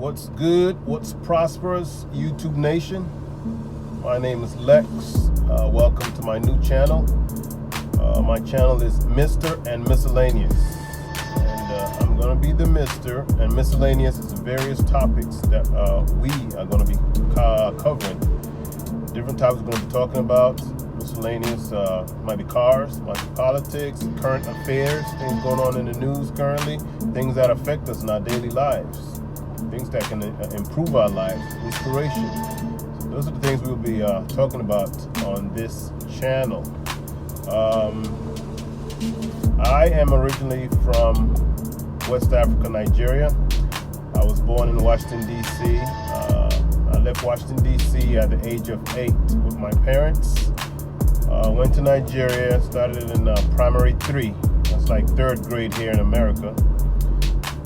What's good? What's prosperous, YouTube Nation? My name is Lex. Welcome to my new channel. My channel is Mr. and Miscellaneous. And I'm going to be the Mr. and Miscellaneous is various topics that we are going to be covering. Different topics we're going to be talking about. Miscellaneous might be cars, might be politics, current affairs, things going on in the news currently, things that affect us in our daily lives, things that can improve our lives, inspiration. So those are the things we'll be talking about on this channel. I am originally from West Africa, Nigeria. I was born in Washington, D.C. I left Washington, D.C. at the age of 8 with my parents. Went to Nigeria, started in primary 3. That's like 3rd grade here in America.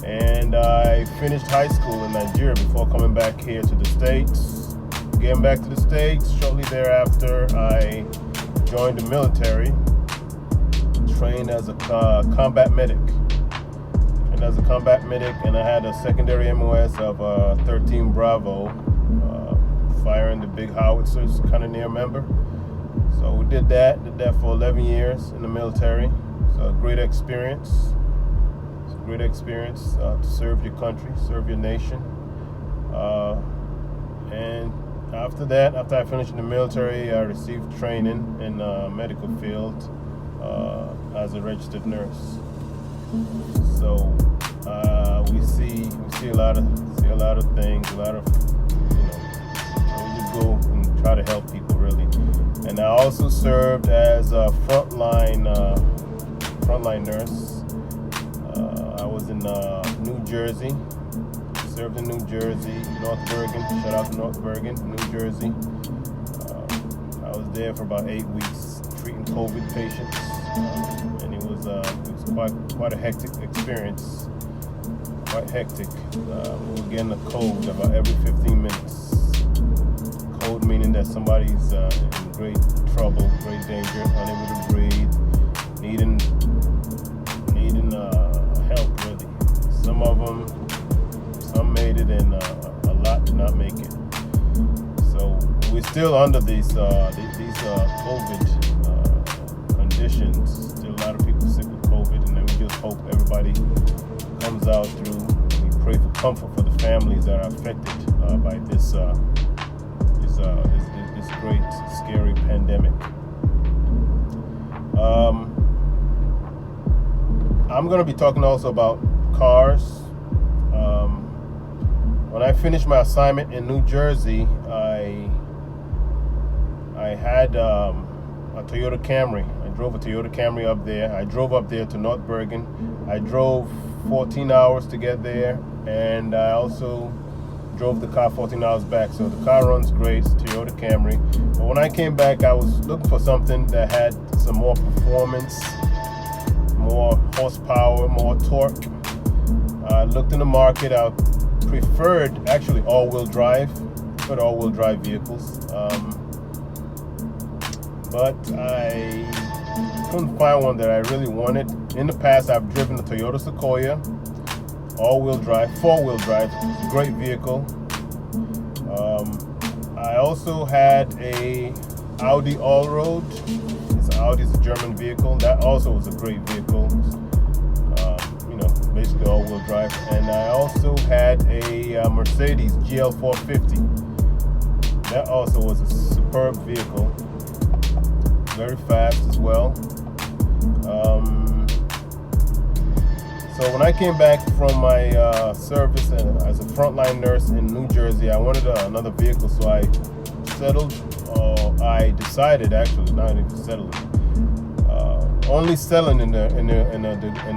And I finished high school in Nigeria before coming back here to the States. Getting back to the States, shortly thereafter, I joined the military, trained as a combat medic. And as a combat medic, and I had a secondary MOS of 13 Bravo, firing the big howitzers, kind of near member. So we did that for 11 years in the military. So a great experience. It's a great experience to serve your country, serve your nation. And after that, after I finished in the military, I received training in the medical field as a registered nurse. So we see a lot of things, a lot of we just go and try to help people really. And I also served as a frontline nurse. I was in New Jersey. Served in New Jersey, North Bergen. Shout out to North Bergen, New Jersey. I was there for about 8 weeks treating COVID patients, and it was quite a hectic experience. Quite hectic. We were getting a cold about every 15 minutes. Cold meaning that somebody's in great trouble, great danger, unable to breathe, needing help really. Some made it, and a lot did not make it. So we're still under these COVID conditions. Still a lot of people sick with COVID, and then we just hope everybody comes out through. We pray for comfort for the families that are affected by this great scary pandemic. I'm going to be talking also about cars. When I finished my assignment in New Jersey, I had a Toyota Camry. I drove a Toyota Camry up there. I drove up there to North Bergen. I drove 14 hours to get there, and I also drove the car 14 hours back. So the car runs great. It's a Toyota Camry. But when I came back, I was looking for something that had some more performance, more horsepower, more torque. I looked in the market. I preferred actually all-wheel drive. Vehicles. But I couldn't find one that I really wanted. In the past, I've driven the Toyota Sequoia, all-wheel drive, 4-wheel drive, great vehicle. I also had a Audi Allroad. Audi's a German vehicle. That also was a great vehicle. Basically all-wheel drive. And I also had a Mercedes GL 450. That also was a superb vehicle. Very fast as well. So when I came back from my service as a frontline nurse in New Jersey, I wanted another vehicle, so I decided actually, not even settled, only selling in the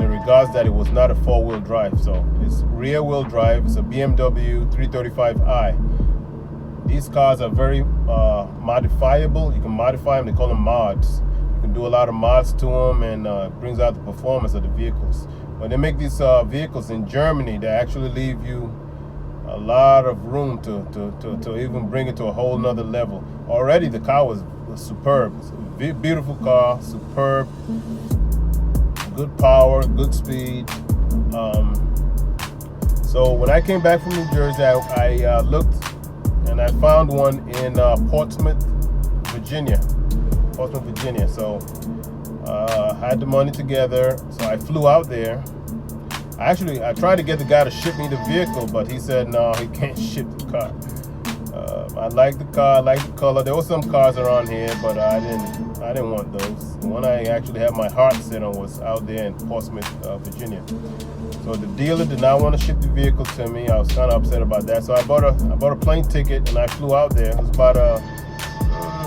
regards that it was not a 4-wheel drive. So it's rear-wheel drive. It's a BMW 335i. These cars are very modifiable. You can modify them. They call them mods. You can do a lot of mods to them, and it brings out the performance of the vehicles. When they make these vehicles in Germany, they actually leave you a lot of room to even bring it to a whole nother level. Already the car was superb. It's a beautiful car, superb, good power, good speed. So when I came back from New Jersey, I looked and I found one in Portsmouth, Virginia. So I had the money together, so I flew out there. I tried to get the guy to ship me the vehicle, but he said no, he can't ship the car. I like the car, I like the color. There were some cars around here, but I didn't want those. The one I actually had my heart set on was out there in Portsmouth, Virginia. So the dealer did not want to ship the vehicle to me. I was kind of upset about that. So I bought a plane ticket and I flew out there. It was about an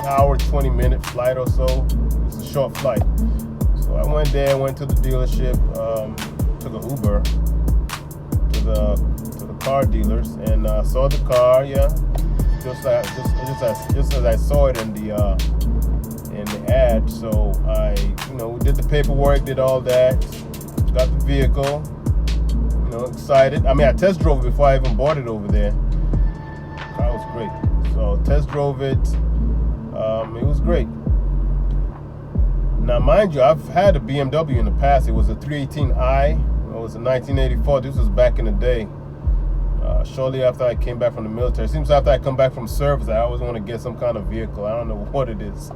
hour, 20-minute flight or so. It was a short flight. So I went there, went to the dealership, took an Uber to the car dealers, and saw the car. Yeah, just as I saw it in the ad. So we did the paperwork, did all that, got the vehicle. Excited. I mean, I test drove it before I even bought it over there. The car was great. So test drove it. It was great. Now, mind you, I've had a BMW in the past. It was a 318i. It was a 1984. This was back in the day. Shortly after I came back from the military. It seems after I come back from service, I always want to get some kind of vehicle. I don't know what it is.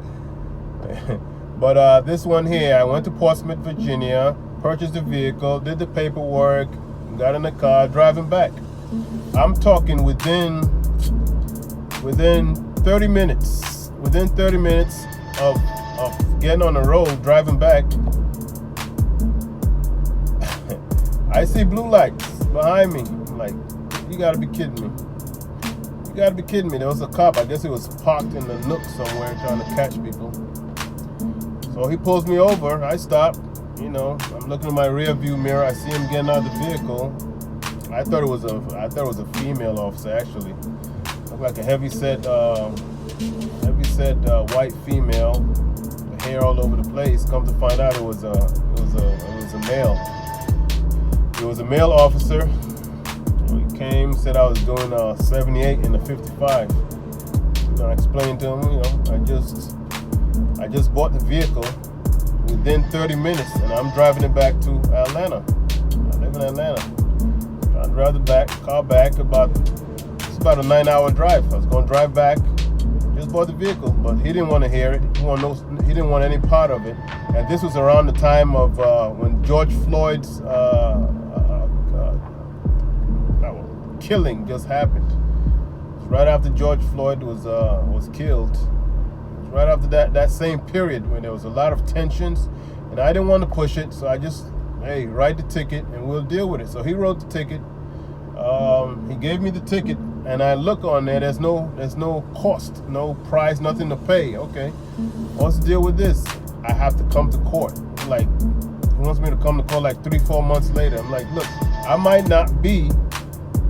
But this one here, I went to Portsmouth, Virginia, purchased the vehicle, did the paperwork, got in the car, driving back. I'm talking within 30 minutes. Within 30 minutes of getting on the road, driving back, I see blue lights behind me. I'm like, you gotta be kidding me. You gotta be kidding me. There was a cop. I guess he was parked in the nook somewhere trying to catch people. So he pulls me over. I stop. I'm looking in my rear view mirror. I see him getting out of the vehicle. I thought it was a female officer, actually. Looked like a heavy-set white female, the hair all over the place. Come to find out, it was a male. It was a male officer. He came, said I was doing 78 in the 55. I explained to him, I just bought the vehicle within 30 minutes, and I'm driving it back to Atlanta. I live in Atlanta. Trying to drive the car back. It's about a 9-hour drive. I was going to drive back. Just bought the vehicle, but he didn't want to hear it. He didn't want any part of it. And this was around the time of when George Floyd's killing just happened. It was right after George Floyd was killed. Right after that same period when there was a lot of tensions, and I didn't want to push it, so I just, hey, write the ticket and we'll deal with it. So he wrote the ticket. He gave me the ticket, and I look on there. There's no cost, no price, nothing to pay. Okay, what's the deal with this? I have to come to court. Like, he wants me to come to court like 3-4 months later. I'm like, look, I might not be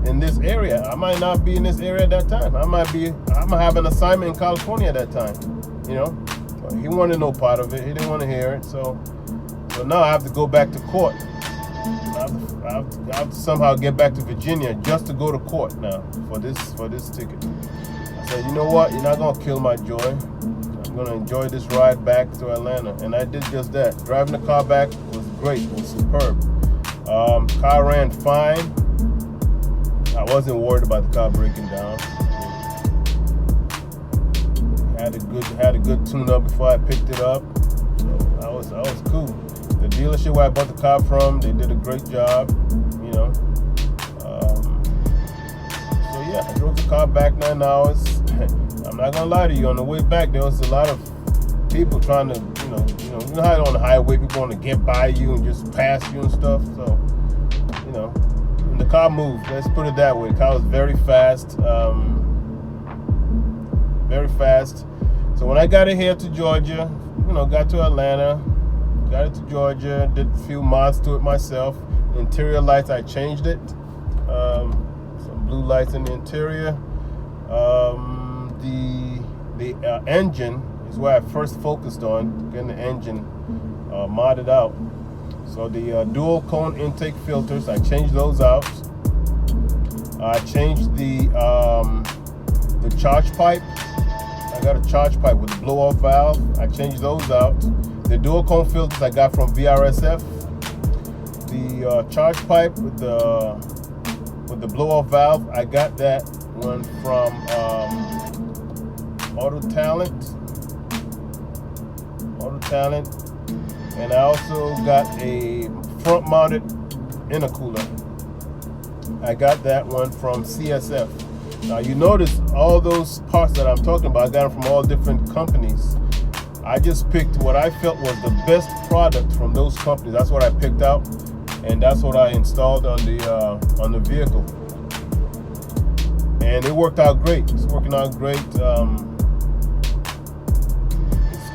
in this area. I might not be in this area at that time. I'm gonna have an assignment in California at that time. But he wanted no part of it. He didn't want to hear it. So now I have to go back to court. I have to somehow get back to Virginia just to go to court now for this ticket. I said, you know what? You're not gonna kill my joy. I'm gonna enjoy this ride back to Atlanta, and I did just that. Driving the car back was great. It was superb. Car ran fine. I wasn't worried about the car breaking down. Had a good tune-up before I picked it up. So that was cool. The dealership where I bought the car from, they did a great job. So yeah, I drove the car back 9 hours. I'm not gonna lie to you. On the way back, there was a lot of people trying to, you know how on the highway people want to get by you and just pass you and stuff. So, and the car moved. Let's put it that way. The car was very fast. Very fast. So when I got it here to Georgia, got to Atlanta, got it to Georgia, did a few mods to it myself. Interior lights, I changed it. Some blue lights in the interior. The engine is where I first focused on, getting the engine modded out. So the dual cone intake filters, I changed those out. I changed the charge pipe. I got a charge pipe with a blow-off valve. I changed those out. The dual cone filters I got from VRSF. The charge pipe with the the blow-off valve, I got that one from Auto Talent, and I also got a front-mounted intercooler. I got that one from CSF. Now you notice all those parts that I'm talking about, I got them from all different companies. I just picked what I felt was the best product from those companies. That's what I picked out, and that's what I installed on the vehicle. And it worked out great. It's working out great. This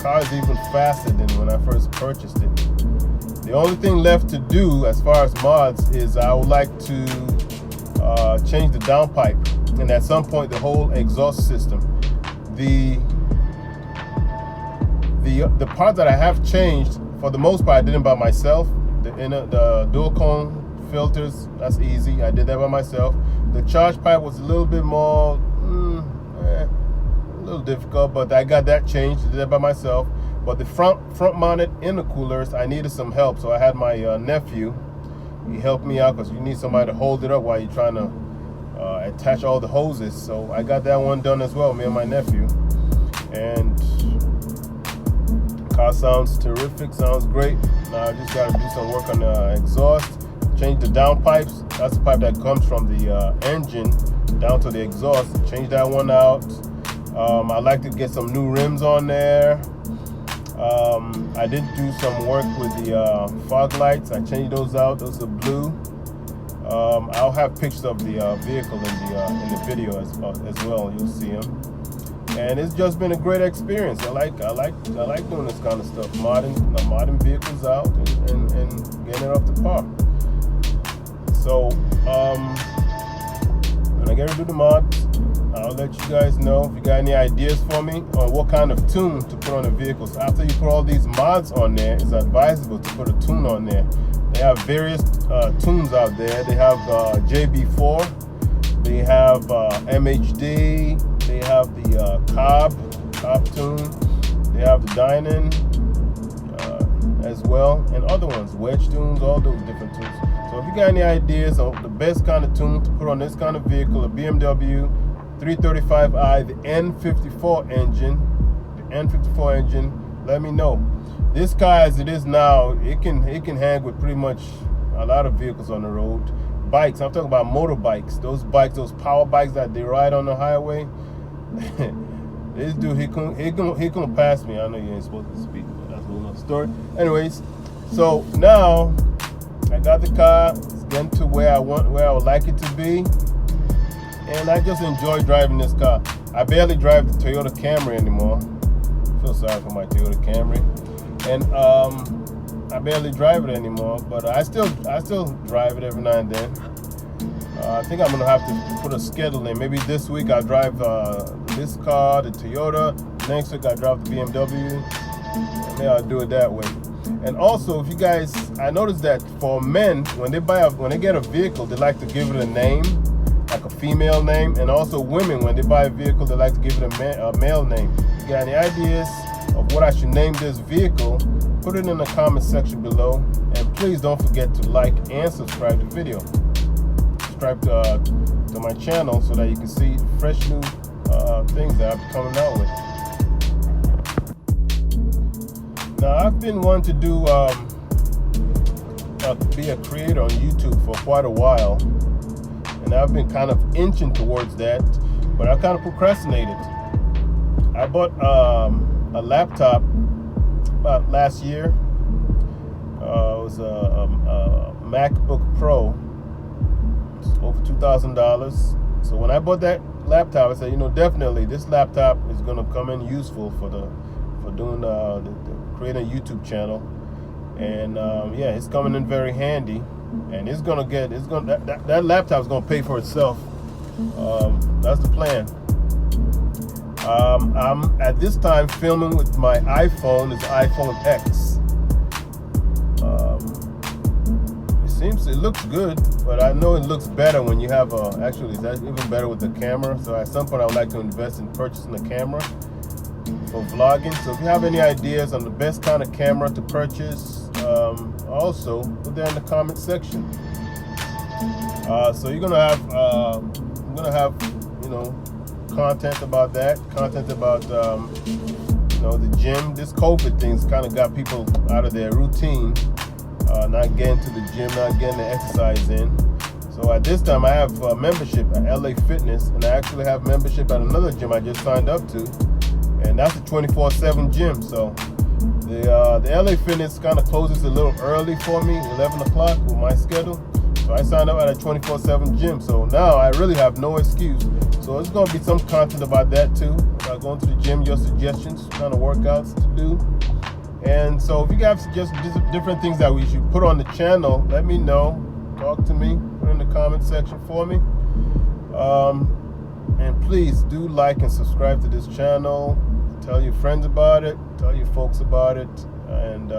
car is even faster than when I first purchased it. The only thing left to do as far as mods is I would like to change the downpipe, and at some point the whole exhaust system. The part that I have changed, for the most part I did it by myself. The dual cone filters, that's easy, I did that by myself. The charge pipe was a little bit more a little difficult, but I got that changed, did that by myself. But the front mounted intercoolers, I needed some help, so I had my nephew. He helped me out because you need somebody to hold it up while you're trying to attach all the hoses. So I got that one done as well, me and my nephew. And car sounds terrific, sounds great. Now I just got to do some work on the exhaust, change the downpipes. That's the pipe that comes from the engine down to the exhaust. Change that one out. I like to get some new rims on there. I did do some work with the fog lights. I changed those out. Those are blue. I'll have pictures of the vehicle in the video as well. You'll see them. And it's just been a great experience. I like doing this kind of stuff, modding vehicles out and getting it up to par. So when I get to do the mods, I'll let you guys know if you got any ideas for me on what kind of tune to put on the vehicles. After you put all these mods on there, it's advisable to put a tune on there. They have various tunes out there. They have JB4, they have MHD, they have the Cobb tune, they have the Dynan as well, and other ones, wedge tunes, all those different tunes. So if you got any ideas on the best kind of tune to put on this kind of vehicle, a BMW 335i, the N54 engine, let me know. This car, as it is now, it can hang with pretty much a lot of vehicles on the road. Bikes, I'm talking about motorbikes. Those bikes, those power bikes that they ride on the highway. This dude, he couldn't pass me. I know you ain't supposed to speak, but that's a whole other story. Anyways, so now I got the car. It's getting to where I would like it to be. And I just enjoy driving this car. I barely drive the Toyota Camry anymore. I feel sorry for my Toyota Camry. And I barely drive it anymore, but I still drive it every now and then. I think I'm gonna have to put a schedule in. Maybe this week I drive this car, the Toyota. Next week I drive the BMW. Maybe I'll do it that way. And also, if you guys, I noticed that for men, when they get a vehicle, they like to give it a name, like a female name, and also women, when they buy a vehicle, they like to give it a male name. If you got any ideas of what I should name this vehicle, put it in the comment section below, and please don't forget to like and subscribe to the video. Subscribe to my channel so that you can see fresh new things that I'm coming out with. Now I've been wanting to do be a creator on YouTube for quite a while, and I've been kind of inching towards that, but I kind of procrastinated. I bought a laptop about last year. It was a MacBook Pro. It's over $2,000. So when I bought that laptop, I said, you know, definitely this laptop is going to come in useful for doing creating a YouTube channel. And yeah, it's coming in very handy, and that laptop is going to pay for itself. That's the plan. I'm at this time filming with my iPhone. It's iPhone X. It looks good, but I know it looks better when you have actually it's even better with the camera. So at some point I would like to invest in purchasing a camera for vlogging. So if you have any ideas on the best kind of camera to purchase, also put that in the comment section. So you're gonna have content about that, content about the gym. This COVID thing's kind of got people out of their routine, not getting to the gym, not getting the exercise in. So at this time I have membership at LA Fitness, and I actually have membership at another gym I just signed up to, and that's a 24/7 gym. So the LA Fitness kind of closes a little early for me, 11 o'clock with my schedule. So I signed up at a 24/7 gym. So now I really have no excuse. So there's going to be some content about that too, about going to the gym, your suggestions, kind of workouts to do. And so if you have suggestions, different things that we should put on the channel, let me know. Talk to me, put it in the comment section for me. And please do like and subscribe to this channel. Tell your friends about it, tell your folks about it. And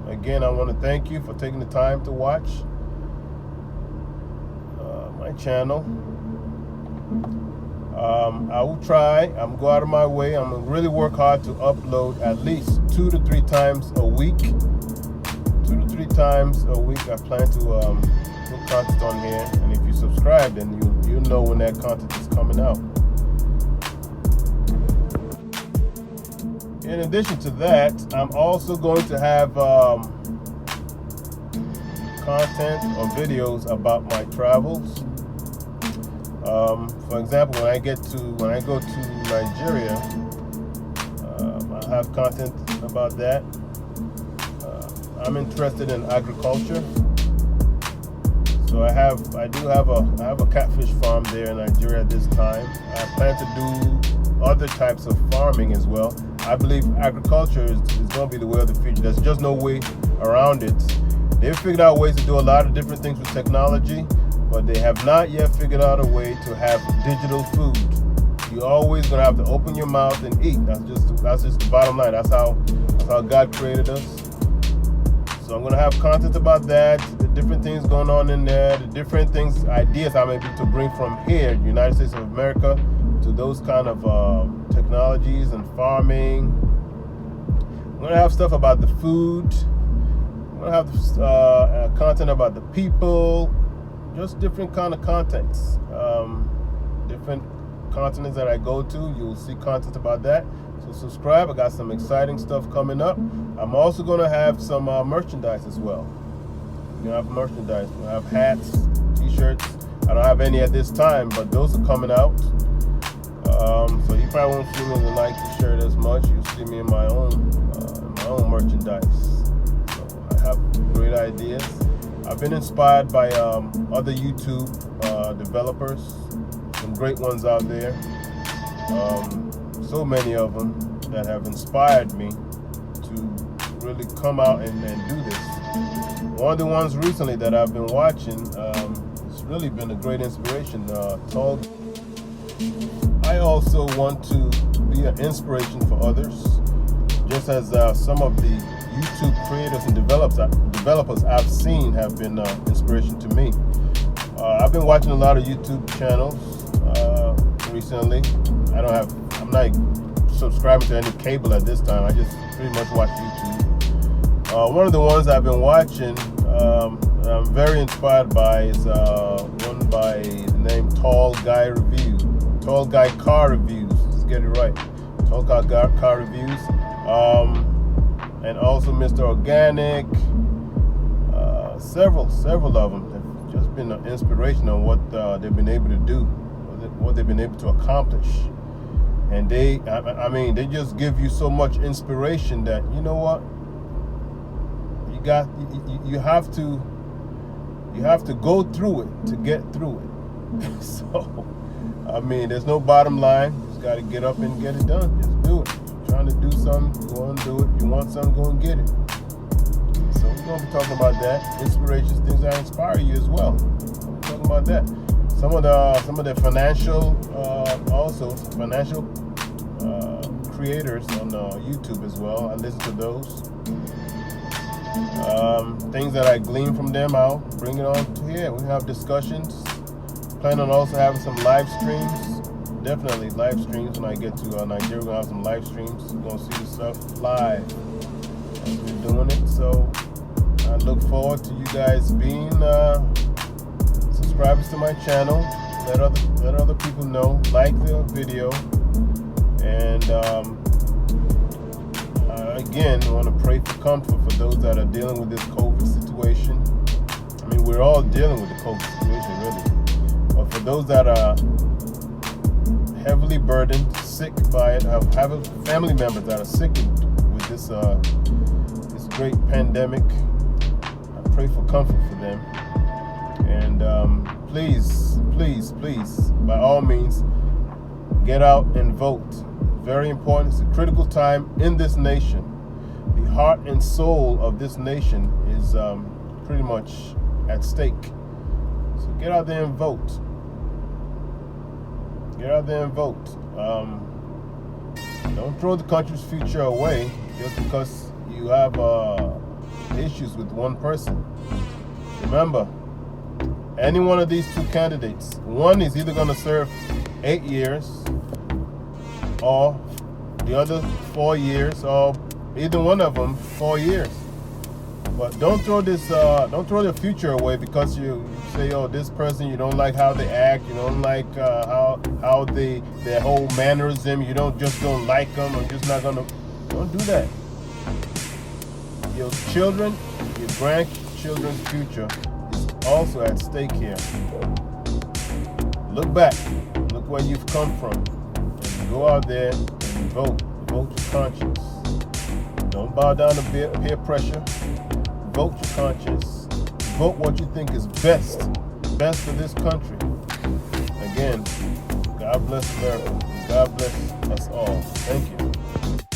again, I want to thank you for taking the time to watch my channel. I will try. I'm going to go out of my way. I'm going to really work hard to upload at least 2 to 3 times a week. 2 to 3 times a week. I plan to put content on here. And if you subscribe, then you'll know when that content is coming out. In addition to that, I'm also going to have content or videos about my travels. For example, when I go to Nigeria, I have content about that. I'm interested in agriculture, so I do have a catfish farm there in Nigeria at this time. I plan to do other types of farming as well. I believe agriculture is going to be the way of the future. There's just no way around it. They've figured out ways to do a lot of different things with technology, but they have not yet figured out a way to have digital food. You're always going to have to open your mouth and eat. That's just the bottom line. That's how God created us. So I'm going to have content about that, the different things going on in there, the different things, ideas I'm able to bring from here, United States of America, to those kind of technologies and farming. I'm going to have stuff about the food. I'm going to have content about the people, just different kind of contents. Different continents that I go to, you'll see content about that. So subscribe. I got some exciting stuff coming up. I'm also going to have some merchandise as well. You have merchandise. We'll have hats, t-shirts. I don't have any at this time, but those are coming out. So you probably won't see me in the Nike shirt as much. You'll see me in my own merchandise. So I have great ideas. I've been inspired by other YouTube developers. Some great ones out there. So many of them that have inspired me to really come out and do this. One of the ones recently that I've been watching, it's really been a great inspiration. I also want to be an inspiration for others, just as some of the YouTube creators and developers I've seen have been inspiration to me. I've been watching a lot of YouTube channels recently. I'm not subscribing to any cable at this time. I just pretty much watch YouTube. One of the ones I've been watching, I'm very inspired by, is one by the name Tall Guy Car Reviews. Let's get it right. Tall Guy Car Reviews. And also Mr. Organic. Several of them have just been an inspiration on what they've been able to do, what they've been able to accomplish. And they just give you so much inspiration that, you know what, you have to go through it to get through it. So there's no bottom line. You just got to get up and get it done. Just do it. You're trying to do something, go and do it. You want something, go and get it. So we're going to be talking about that. Inspirations, things that inspire you as well. We're talking about that. Some of the financial, financial creators on YouTube as well. I listen to those. Things that I glean from them, I'll bring it on to here. We have discussions. Plan on also having some live streams. Definitely live streams when I get to Nigeria. We're going to have some live streams. We're going to see the stuff live as we're doing it. So I look forward to you guys being subscribers to my channel. Let other people know. Like the video. And again, I want to pray for comfort for those that are dealing with this COVID situation. I mean, we're all dealing with the COVID situation, really. But for those that are heavily burdened, sick by it, have family members that are sick with this great pandemic, I pray for comfort for them. And please, by all means, get out and vote. Very important. It's a critical time in this nation. The heart and soul of this nation is pretty much at stake. So get out there and vote. Get out there and vote. Don't throw the country's future away just because you have issues with one person. Remember, any one of these two candidates, one is either going to serve 8 years or the other 4 years, or either one of them 4 years. But don't throw the future away because you say, oh, this person, you don't like how they act, you don't like how their whole mannerism, you don't like them. I'm just not gonna. Don't do that. Your children, your grandchildren's future is also at stake here. Look back. Look where you've come from. And go out there and vote. Vote your conscience. Don't bow down to peer pressure. Vote your conscience. Vote what you think is best for this country. Again, God bless America. God bless us all. Thank you.